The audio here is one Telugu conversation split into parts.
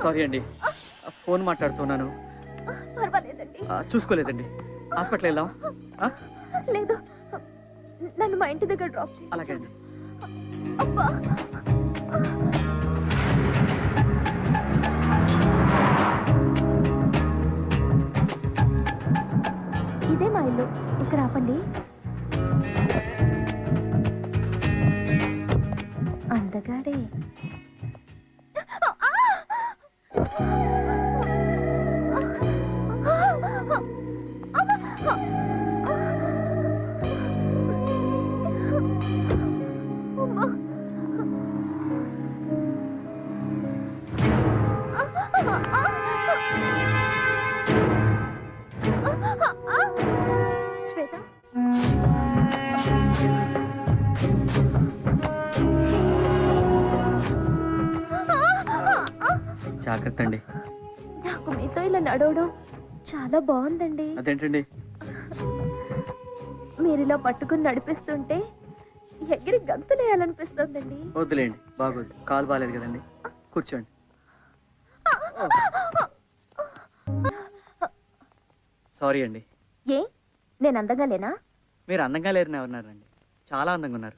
సారీ అండి, ఫోన్ మాట్లాడుతున్నాను. పర్వాలేదండి. చూసుకోలేదండి. హాస్పిటల్ వెళ్దాం. లేదు, నన్ను మా ఇంటి దగ్గర డ్రాప్ చేయండి. అలాగే అండి. అబ్బా, ఇదే మా ఇల్లు, ఇక్కడ ఆపండి. అందగాడే. శ్వేత, జాగ్రత్త అండి. నాకు మీతో ఇలా నడవడం చాలా బాగుందండి. అదేంటండి? మీరు ఇలా పట్టుకుని నడిపిస్తుంటే ఎగిరి గంతులేయాలనిపిస్తుందండి. వద్దులేండి, బాగోదు. కాలు బాగాలేదు కదండి. కూర్చోండి. సారీ అండి. ఏ, నేను అందంగా లేనా? మీరు అందంగా లేరని ఎవరున్నారండి? చాలా అందంగా ఉన్నారు.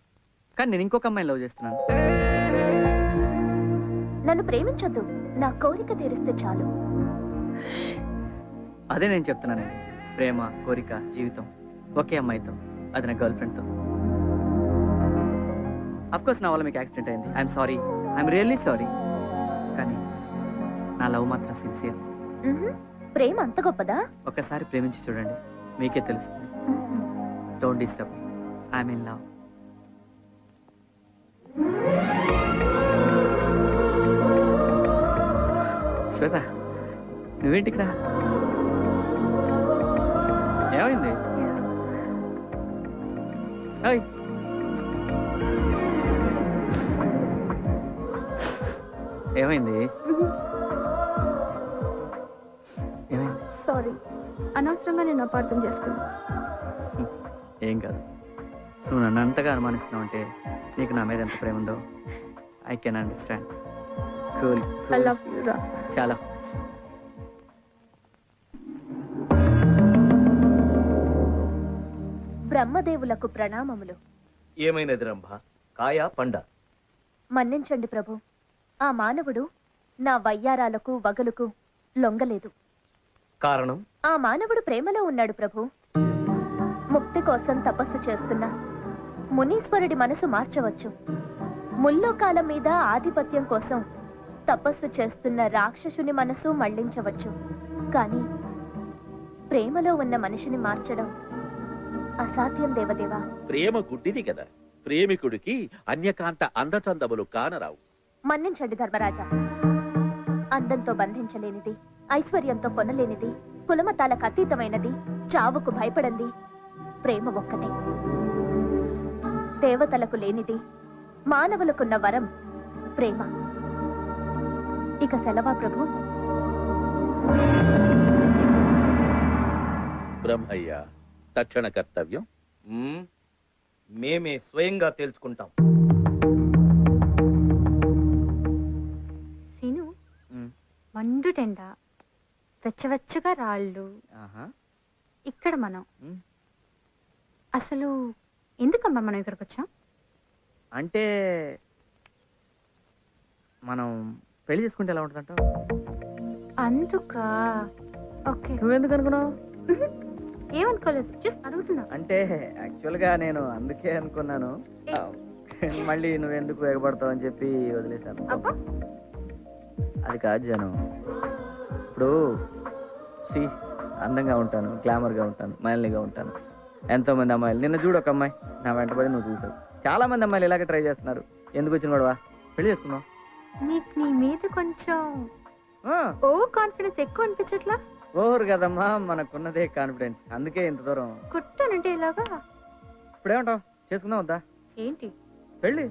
కానీ నేను ఇంకొక అమ్మాయిని లవ్ చేస్తున్నాను. నన్ను ప్రేమించొద్దు, నా కోరిక తీరిస్తే చాలు. అదే నేను చెప్తున్నానండి. ప్రేమ, కోరిక, జీవితం ఒకే అమ్మాయితో, అది నా గర్ల్ ఫ్రెండ్తో. అఫ్కోర్స్ నా వల్ల మీకు యాక్సిడెంట్ అయింది. I'm sorry, I'm really sorry. కానీ నా లవ్ మాత్రం సిన్సియర్. ప్రేమ అంత గొప్పదా? ఒక్కసారి ప్రేమించి చూడండి, మీకే తెలుస్తుంది. Don't disturb, I'm in love. Shweta, నువ్వేంటి ఇక్కడ? ఏమైంది? ఏమైంది? ఏమైంది? సారీ, అనవసరంగా నేను అపార్థం చేసుకున్నా. ఏం కాదు. నువ్వు నన్ను అంతగా అనుమానిస్తున్నావు అంటే నీకు నా మీద ఎంత ప్రేమ ఉందో I can understand. Cool. I love you రా. చాలా. బ్రహ్మదేవులకు ప్రణామములు. ఏమైనది రంభ? కాయ పండ? మన్నించండి ప్రభు, ఆ మానవుడు నా వయ్యారాలకు వగలుకు లొంగలేదు. కారణం? ఆ మానవుడు ప్రేమలో ఉన్నాడు ప్రభు. ముక్తి కోసం తపస్సు చేస్తున్న మునీశ్వరుడి మనసు మార్చవచ్చు. ముల్లోకాల మీద ఆధిపత్యం కోసం తపస్సు చేస్తున్న రాక్షసుని మనసు మళ్లించవచ్చు. కానీ ప్రేమలో ఉన్న మనిషిని మార్చడం అసాధ్యం దేవదేవా. ప్రేమ గుడ్డిది కదా, ప్రేమికుడికి అన్యకాంత అందచందములు కానరావు. మన్నించండి ధర్మరాజా. అందంతో బంధించలేనిది, ఐశ్వర్యంతో కొనలేనిది, కులమతాలకు అతీతమైనది, చావుకు భయపడంది ప్రేమ ఒక్కటే. దేవతలకు లేనిది, మానవులకున్న వరం ప్రేమ. ఇక సెలవా ప్రభు? బ్రహ్మయ్య, తక్షణ కర్తవ్యం మేమే స్వయంగా తేల్చుకుంటాం. సీను, మండు టెండ, వెచ్చవెచ్చగా రాళ్ళు, ఇక్కడ మనం అసలు ఎందుకమ్మా మనం ఇక్కడికి వచ్చాం? అంటే మనం పెళ్లి చేసుకుంటే ఎలా ఉంటుందంటావు? అందుకా? ఓకే. నువ్వెందుకు అనుకున్నావు? ఏమనుకోలేదు, జస్ట్ అడుగుతున్నా. అంటే యాక్చువల్గా నేను అందుకే అనుకున్నాను, మళ్ళీ నువ్వెందుకు ఎగబడతావు అని చెప్పి వదిలేశాను. అబ్బా, అది కాదు జనం. ఇప్పుడు అందంగా ఉంటాను, గ్లామర్గా ఉంటాను, మైల్గా ఉంటాను. ఎంతో మంది అమ్మాయిలు, నిన్న చూడు ఒక అమ్మాయి నా వెంటబడి నువ్వు చూసావు. చాలా మంది అమ్మాయిలు ఇలాగే ట్రై చేస్తున్నారు. ఎందుకు వచ్చిన గొడవ? పెళ్లి చేసుకున్నావు. నీకు నీ మీద కొంచెం ఓవర్ కాన్ఫిడెన్స్ ఎక్కువ అనిపించట్లా? ఓవర్ కదమ్మా, మనకున్నదే కాన్ఫిడెన్స్, అందుకే ఇంత దూరం. కుట్టానంటే ఇలాగా. ఇప్పుడేమంటావు, చేసుకుందాం వద్దా? ఏంటి పెళ్ళి?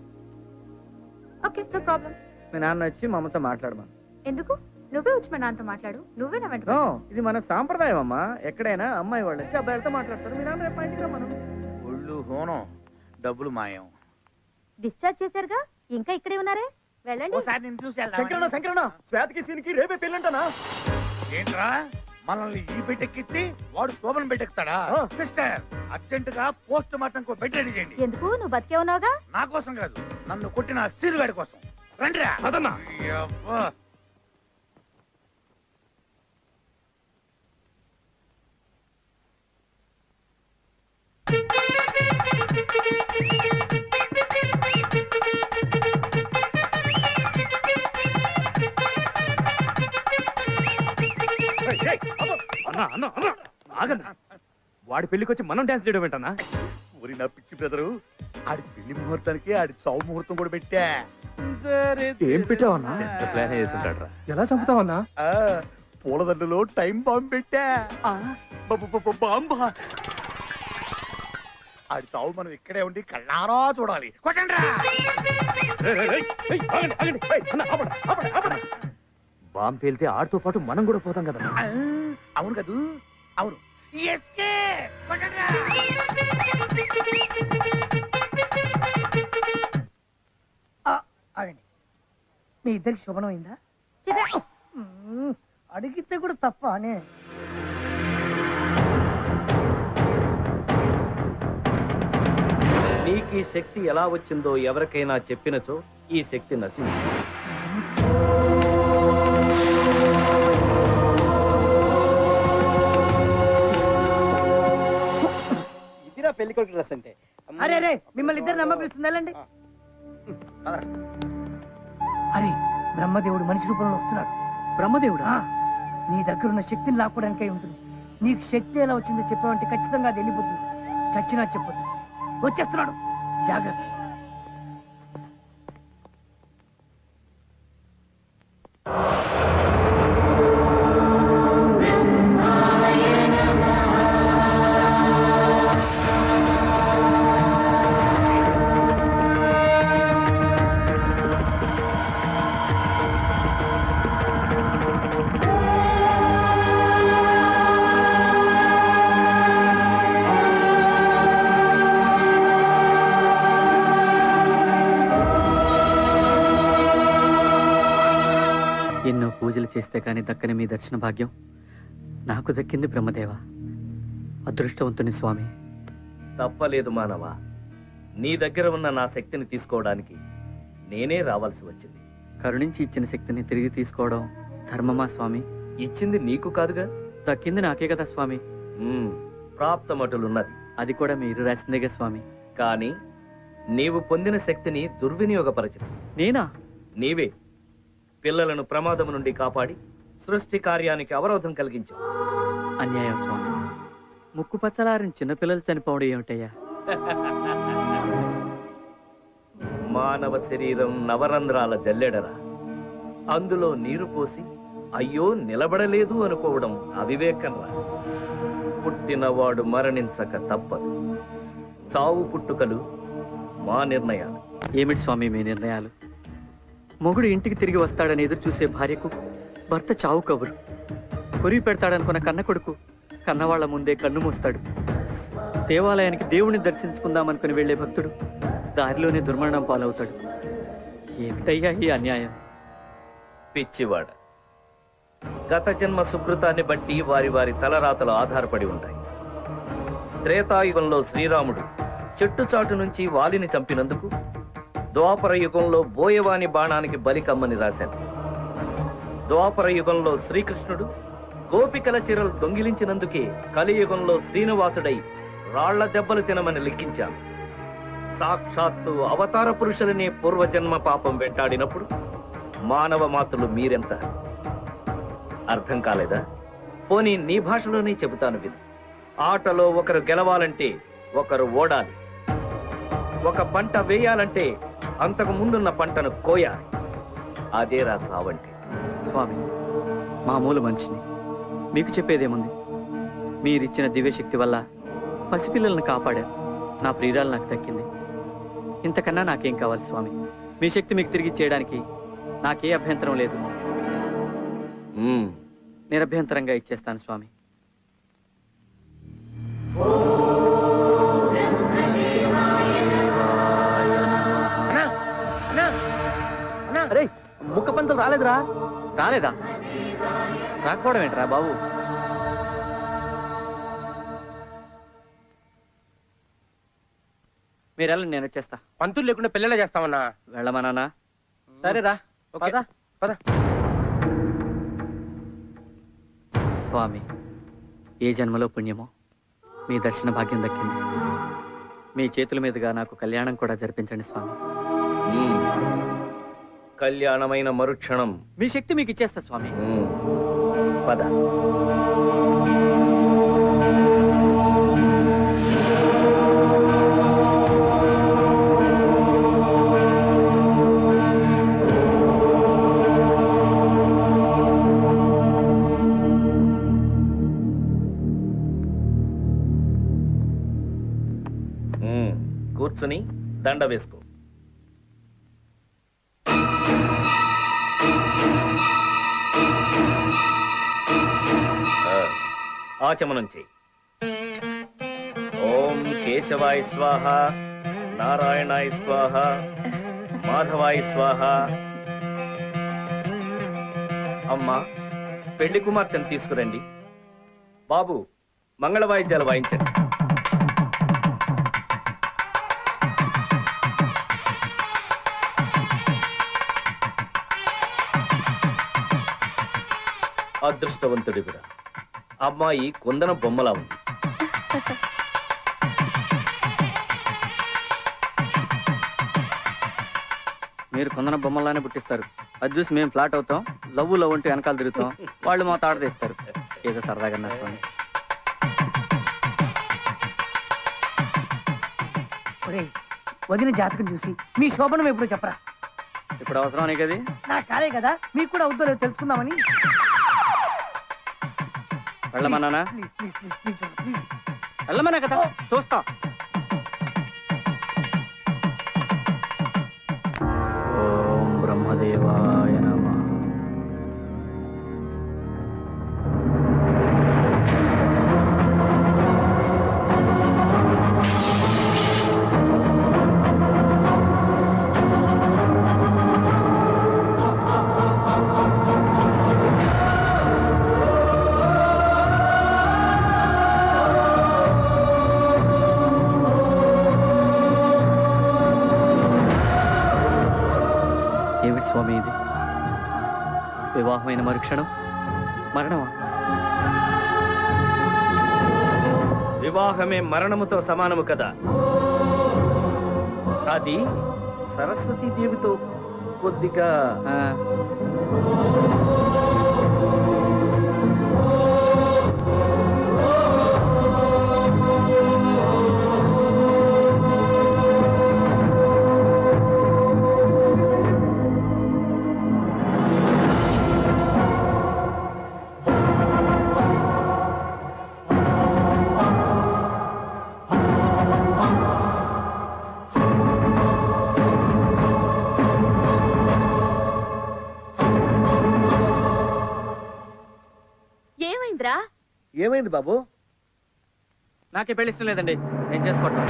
Okay, no problem. మీ నాన్న వచ్చి మా అమ్మతో మాట్లాడమా. ఎందుకు? నువ్వే వచ్చి మా నాన్నతో మాట్లాడు. నువ్వే నా వెంట. ఇది మన సాంప్రదాయం అమ్మా. ఎక్కడైనా అమ్మాయి వాళ్ళు వచ్చి అబ్బాయిలతో మాట్లాడతారు. మీ నాన్న రేపు ఇంటికి రమ్మను. ఒళ్ళు హోనం, డబ్బులు మాయం. డిశ్చార్జ్ చేశారుగా, ఇంకా ఇక్కడే ఉన్నారే? వెళ్ళండి. ఓసారి నేను చూసి శంకరణ శంకరణ శ్వేతకి సీనికి రేపే పెళ్ళంటానా? ఏంట్రా మనల్ని ఈ బెట్టెక్కిచ్చి వాడు శోభన్ బెట్టెక్కుతాడా? సిస్టర్ అర్జెంట్ గా పోస్ట్ మార్టం కో బెడ్ రెడీ చేయండి. ఎందుకు నువ్వు బతికే ఉన్నావుగా? నా కోసం కాదు, నన్ను కొట్టిన సీరుగాడి కోసం. రండిరా. యవ్వా. వాడి పెళ్లికి వచ్చి మనం డాన్స్ చేయడం ఏంటన్నా? ఊరి నా పిచ్చి బ్రదరు, ఆడి పెళ్లి ముహూర్తానికి ఆడి చావు ముహూర్తం కూడా పెట్టా. ఏం పెట్టావన్నా? ప్లాన్ వేసి ఉంటాడు రా. ఎలా చంపుతావన్నా? ఆ, పూలదండలో టైం బాంబు పెట్టా. బాంబా. ఆడి చావు మనం ఇక్కడే ఉండి కళ్ళారా చూడాలి. కొట్టండ్రా. బాంబు పేలితే ఆడితో పాటు మనం కూడా పోతాం కదా. ఆ, అవును కదూ, అవును. ఎస్కే. కొట్టండ్రా. ఆగండి, మీ ఇద్దరికి శుభనం అయిందా? అడిగితే కూడా తప్ప అనే. నీకు ఈ శక్తి ఎలా వచ్చిందో ఎవరికైనా చెప్పినచో ఈ శక్తి నశించు. ఇదిరా పెళ్లి కొడుకు డ్రెస్ అంటే. అరే అరే, మిమ్మల్ని ఇద్దరు నమ్మపిస్తుంది, వెళ్ళండి. అరే, బ్రహ్మదేవుడు మనిషి రూపంలో వస్తున్నాడు. బ్రహ్మదేవుడా? నీ దగ్గర ఉన్న శక్తిని లాక్కోవడానికై ఉంటుంది. నీకు శక్తి ఎలా వచ్చిందో చెప్పావంటే ఖచ్చితంగా అది వెళ్ళిపోతుంది. చచ్చినా చెప్పొద్దు. వచ్చేస్తున్నాడు, జాగ్రత్త. ఎన్నో పూజలు చేస్తే కానీ దక్కని మీ దర్శన భాగ్యం నాకు దక్కింది బ్రహ్మదేవ. అదృష్టవంతుని స్వామి. తప్పలేదు మానవ, నీ దగ్గర ఉన్న నా శక్తిని తీసుకోవడానికి నేనే రావాల్సి వచ్చింది. కరుణించి ఇచ్చిన శక్తిని తిరిగి తీసుకోవడం ధర్మమా స్వామి? ఇచ్చింది నీకు కాదుగా, దక్కింది నాకే కదా స్వామి. ప్రాప్తమటులున్నది. అది కూడా మీరు రాసిందేగా స్వామి. కానీ నీవు పొందిన శక్తిని దుర్వినియోగపరచదు. నేనా? నీవే పిల్లలను ప్రమాదం నుండి కాపాడి సృష్టి కార్యానికి అవరోధం కలిగించావు. అన్యాయం స్వామి. ముక్కు పచ్చలారిన చిన్నపిల్లలు చనిపోవడం ఏమిటయ్యా? మానవ శరీరం నవరంధ్రాల జల్లెడరా. అందులో నీరు పోసి అయ్యో నిలబడలేదు అనుకోవడం అవివేకం రా. పుట్టినవాడు మరణించక తప్పదు. చావు పుట్టుకలు మా నిర్ణయాలు. ఏమిటి స్వామి మీ నిర్ణయాలు? మొగుడు ఇంటికి తిరిగి వస్తాడని ఎదురు చూసే భార్యకు భర్త చావు కబురు. కొరివి పెడతాడనుకున్న కన్న కొడుకు కన్నవాళ్ల ముందే కన్ను మూస్తాడు. దేవాలయానికి దేవుణ్ణి దర్శించుకుందామనుకుని వెళ్లే భక్తుడు దారిలోనే దుర్మరణం పాలవుతాడు. ఏమిటయ్యా ఈ అన్యాయం? పిచ్చివాడ, గత జన్మ సుకృతాన్ని బట్టి వారి వారి తలరాతలు ఆధారపడి ఉంటాయి. త్రేతాయుగంలో శ్రీరాముడు చెట్టుచాటు నుంచి వాలిని చంపినందుకు ద్వాపర యుగంలో బోయవాని బాణానికి బలి కమ్మని రాశాను. ద్వాపర యుగంలో శ్రీకృష్ణుడు గోపికల చీరలు దొంగిలించినందుకే కలియుగంలో శ్రీనివాసుడై రాళ్ల దెబ్బలు తినమని లిఖించాను. సాక్షాత్తు అవతార పురుషులనే పూర్వజన్మ పాపం వెంటాడినప్పుడు మానవ మాతృలు మీరెంత? అర్థం కాలేదా? పోనీ నీ భాషలోనే చెబుతాను విను. ఆటలో ఒకరు గెలవాలంటే ఒకరు ఓడాలి. ఒక పంట వేయాలంటే అంతకు ముందున్న పంటను కోయాలి. అదేరా చావంటే. స్వామి, మామూలు మనిషిని. మీకు చెప్పేదేముంది? మీరిచ్చిన దివ్యశక్తి వల్ల పసిపిల్లలను కాపాడారు. నా ప్రియురాలు నాకు దక్కింది. ఇంతకన్నా నాకేం కావాలి స్వామి? మీ శక్తి మీకు తిరిగి చేయడానికి నాకే అభ్యంతరం లేదు. నిరభ్యంతరంగా ఇచ్చేస్తాను స్వామి. రాలేదురా. రాలేదా? రాకపోవడం ఏంట్రా బాబు? మీరు వెళ్ళండి, నేను వచ్చేస్తా. పంతులు లేకుండా పెళ్ళిలా చేస్తామన్నా. వెళ్ళమన్నా? సరేరా, ఓకే. పద. పద. స్వామి, ఏ జన్మలో పుణ్యమో మీ దర్శన భాగ్యం దక్కింది. మీ చేతుల మీదుగా నాకు కళ్యాణం కూడా జరిపించండి స్వామి. కళ్యాణమైన మరుక్షణం మీ శక్తి మీకు ఇచ్చేస్తా స్వామి. పద. కూర్చుని దండ వేసుకో. ఆచమనం చెయ్యి. ఓం కేశవాయ స్వాహ, నారాయణాయ స్వాహ, మాధవాయ స్వాహ. అమ్మా, పెళ్లి కుమార్తెను తీసుకురండి. బాబు, మంగళ వాయిద్యాలు వాయించండి. అదృష్టవంతుడి కూడా, అమ్మాయి కుందన బొమ్మలా ఉంది. మీరు కొందన బొమ్మల్లానే పుట్టిస్తారు. అది చూసి మేము ఫ్లాట్ అవుతాం, లవ్ లవ్ అంటూ వెనకాల తిరుగుతాం, వాళ్ళు మా తాడ తీస్తారు. ఏదో సరదాగా నా స్వామి. ఒరేయ్, వదిన జాతకం చూసి మీ శోభనం ఎప్పుడో చెప్పరా. ఇప్పుడు అవసరం కది. నా కాలే కదా, మీకు కూడా అవుతుందో లేదో తెలుసుకుందామని. వెళ్ళమన్నానా? Please please please please please. వెళ్ళమన్నా కదా, చూస్తా. ఓం బ్రహ్మదేవాయ నమః. ఏమిటి స్వామి ఇది? వివాహమైన మరుక్షణం మరణమా? వివాహమే మరణముతో సమానము కదా. అది సరస్వతీ దేవితో కొద్దిగా ఏమైందిరా? ఏమైంది బాబు? నాకే పెళ్లి ఇష్టం లేదండి, నేను చేసుకోవటం.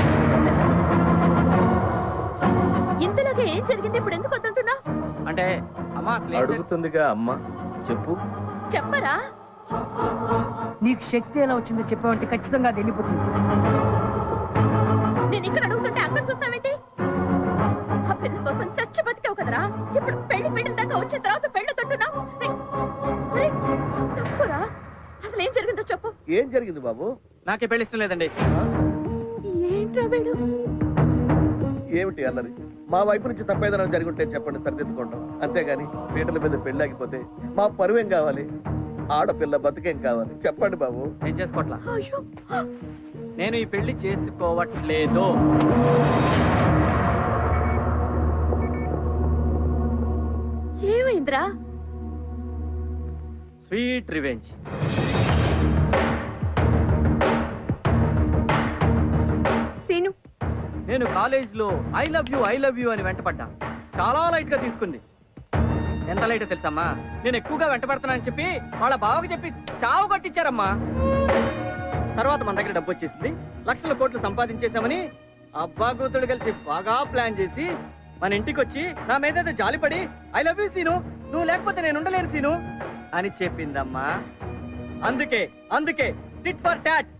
ఇంతలాగా ఏం జరిగింది? ఇప్పుడు ఎందుకు వద్దంటున్నా? అంటే అమ్మా అసలు ఏంటంటే- అడుగుతుందిగా అమ్మ, చెప్పు. చెప్పరా? నీకు శక్తి ఎలా వచ్చిందో చెప్పావంటే ఖచ్చితంగా అది వెళ్ళిపోతుంది. నేను ఇక్కడ అడుగుతుంటే అక్కడ చూస్తావేంటి? ఆ పిల్ల కోసం చచ్చి బతికావు కదరా. ఇప్పుడు పెళ్లి దాకా వచ్చిన తర్వాత పెళ్లి తొట్టున్నావు. తప్పురా. అసలు ఏం జరిగిందో చెప్పు. ఏం జరిగింది బాబు? నాకే పెళ్లి ఇష్టం లేదండి. ఏంట్రా వీడు? ఏమిటి అల్లరి? మా వైపు నుంచి తప్పేదైనా జరుగుంటే చెప్పండి, సరిదిద్దుకుంటాం. అంతేగాని పీటల మీద పెళ్ళి ఆగిపోతే మా పరువేం కావాలి? ఆడపిల్ల బతుకేం కావాలి? చెప్పండి బాబు. నేను చేసుకోవట్లా. అయ్యో, నేను ఈ పెళ్లి చేసుకోవట్లేదు. ఏమైందిరా? Sweet revenge. సీను, నేను కాలేజీలో ఐ లవ్ యూ అని వెంటపడ్డా. చాలా లైట్ గా తీసుకుంది. ఎంత లైట్ తెలుసమ్మా? నేను ఎక్కువగా వెంటపడుతున్నానని చెప్పి వాళ్ళ బావకి చెప్పి చావు కొట్టించారమ్మా. తర్వాత మన దగ్గర డబ్బు వచ్చేసింది, లక్షల కోట్లు సంపాదించేశామని అబ్బా కూతుడు కలిసి బాగా ప్లాన్ చేసి మన ఇంటికి వచ్చి నా మీద జాలిపడి ఐ లవ్ యూ సీను, నువ్వు లేకపోతే నేను ఉండలేను సీను అని చెప్పిందమ్మా. అందుకే అందుకే టిట్ ఫర్ టాట్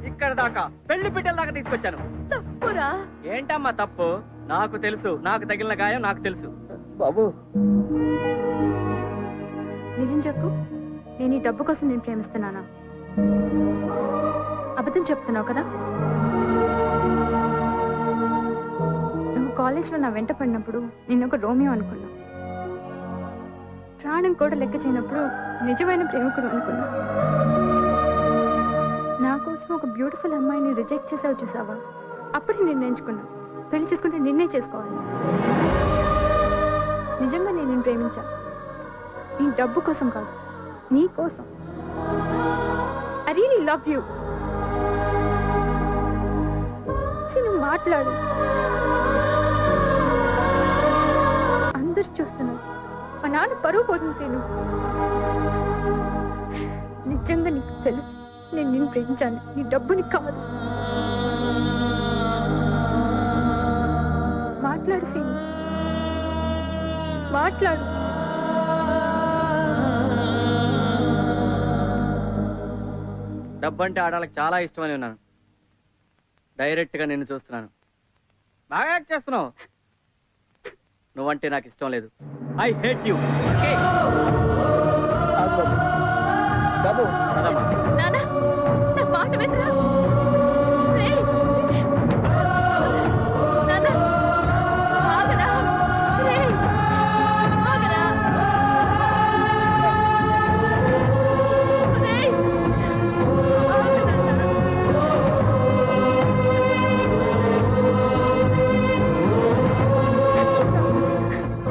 ఇక్కడ దాకా పెళ్లి పిట్టల దాకా తీసుకొచ్చాను. తప్పురా. ఏంటమ్మా తప్పు? నాకు తెలుసు, నాకు తగిలిన గాయం నాకు తెలుసు. బాబు నిజం చెప్పు, నేను ఈ డబ్బు కోసం నేను ప్రేమిస్తున్నానా? అబద్ధం చెప్తున్నావు కదా? నువ్వు కాలేజ్లో నా వెంట పడినప్పుడు నేను ఒక రోమియో అనుకున్నా. ప్రాణం కూడా లెక్క చేయనప్పుడు నిజమైన ప్రేమికుడు అనుకున్నా. నా కోసం ఒక బ్యూటిఫుల్ అమ్మాయిని రిజెక్ట్ చేసావు చూసావా? అప్పుడు నేను ఎంచుకున్నా, పెళ్లి చేసుకుంటే నిన్నే చేసుకోవాలి. నిజంగా నేను నిన్ను ప్రేమించా. నీ డబ్బు కోసం కాదు, నీ కోసం. I really love you. నువ్వు మాట్లాడు. అందరు చూస్తున్నారు, మా నాన్న పరువు పోతుంది సీను. నిజంగా నీకు తెలుసు నేను నిన్ను ప్రేమించాను, నీ డబ్బుని కాదు. మాట్లాడు సీను, మాట్లాడు. డబ్బంటే ఆడాలకు చాలా ఇష్టమని ఉన్నాను. డైరెక్ట్ గా నిన్ను చూస్తున్నాను. బాగా యాక్ట్ చేస్తున్నావు. నువ్వంటే నాకు ఇష్టం లేదు. I hate you. ఆగు బాబు. బాబు నాన్న, నా మాట వినరా? రేయ్! నాన్న, ఆగరా? రేయ్! ఆగరా? రేయ్! ఆగు నాన్న.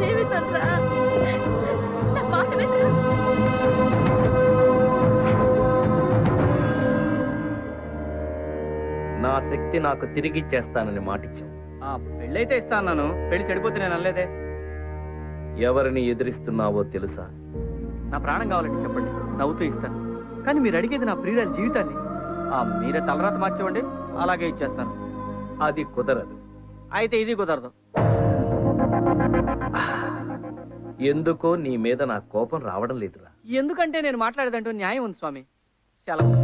జీవితం రా. నా మాట వినరా? నా శక్తి నాకు తిరిగిచ్చేస్తానని మాటిచ్చావు. ఆ పెళ్ళైతే ఇస్తా అన్నాను. పెళ్లి చెడిపోతే నేను అనలేదే. ఎవరిని ఎదిరిస్తున్నావో తెలుసా? నా ప్రాణం కావాలంటే చెప్పండి, నవ్వుతూ ఇస్తాను. కానీ మీరు అడిగేది నా ప్రియురాల జీవితాన్ని. మీరే తలరాత మార్చేవండి, అలాగే ఇచ్చేస్తాను. అది కుదరదు. అయితే ఇది కుదరదు. ఎందుకో నీ మీద నా కోపం రావడం లేదురా. ఎందుకంటే నేను మాట్లాడేదంటూ న్యాయం ఉంది స్వామి. సెలవు.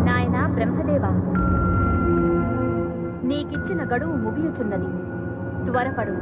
నాయనా బ్రహ్మదేవా, నీకిచ్చిన గడువు ముగియుచున్నది. త్వరపడు.